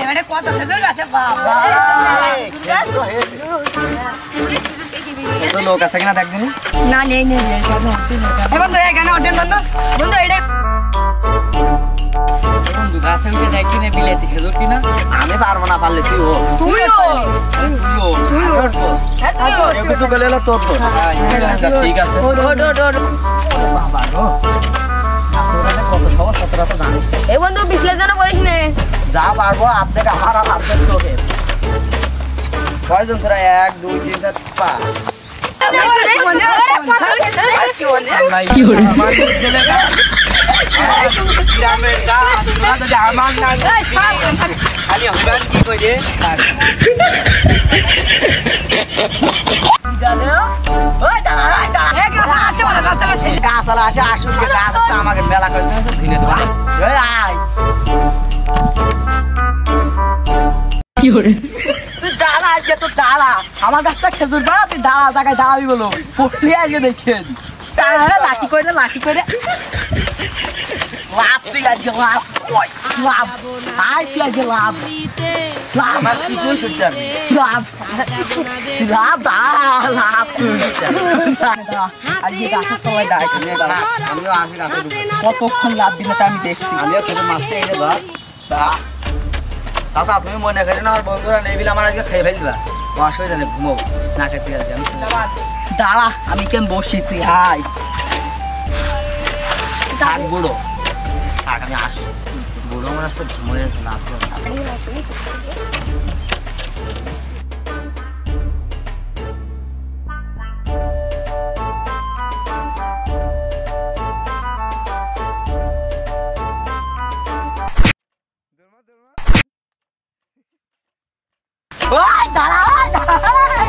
এবারে কত খেজুর গাছে বাবা তো লোক আছে কিনা দেখবি না নেই নেই এবার তো এখানে ওঠেন বন্ধু বন্ধু এটা বন্ধু গাছে উঠে দেখবি না বিলেতি খেজুর কিনা আমি পারবো না পারলে তুইও কিছু বলে এলো তোর তো আচ্ছা ঠিক আছে বাবা গো আসলে কত সমস্যা তোরা তো জানিস এই বন্ধু বিশ্লেষণ করিস না যা পারবো আপনাকে আমার আর আপনার তোকে কয়জন তোরা 1 2 3 4 5 কি হলো আমার ছেলেটা গ্রামের গাছ তোরা আমার না খালি হবান কি কইরে জানো ওই দাঁড়া আসে বড় গাছালা আসে আসুন গাছ আছে আমাকে মেলা করতে আছে ভিনে দেব এই আয় কি হরে তুই দাঁড়া আজকে তো দাঁড়া আমার গাছটা খেজুর পাড়া তুই দাঁড়া জায়গায় দাঁড়াবি বলো পড়লি আজকে দেখে দাঁড়া লাঠি করে লাভ তুই আজকে লাভ লাভ আয় তুই আজকে লাভ লাভ আমার কিছুই শুনতে হবে লাভ লাভ লাভ আজকে গাছের তলায় দাঁড়াই দাঁড়া আমিও আসি গাছে কতক্ষণ লাভ দিলে আমি দেখছি আমিও খেতে মাছটা এনে ধর আচ্ছা তুমি মনে করি না আমার বন্ধুরা নেই বিলে আমার আজকে খেয়ে ফেলবা অসুবিধা নেই ঘুমো না খেতে গেছে আমি দাঁড়া আমি কেন বসি তুই হাই থাক বুড়ো থাক আমি আসি বুড়ো আমার আসছে ঘুমোয় না দাঁড়া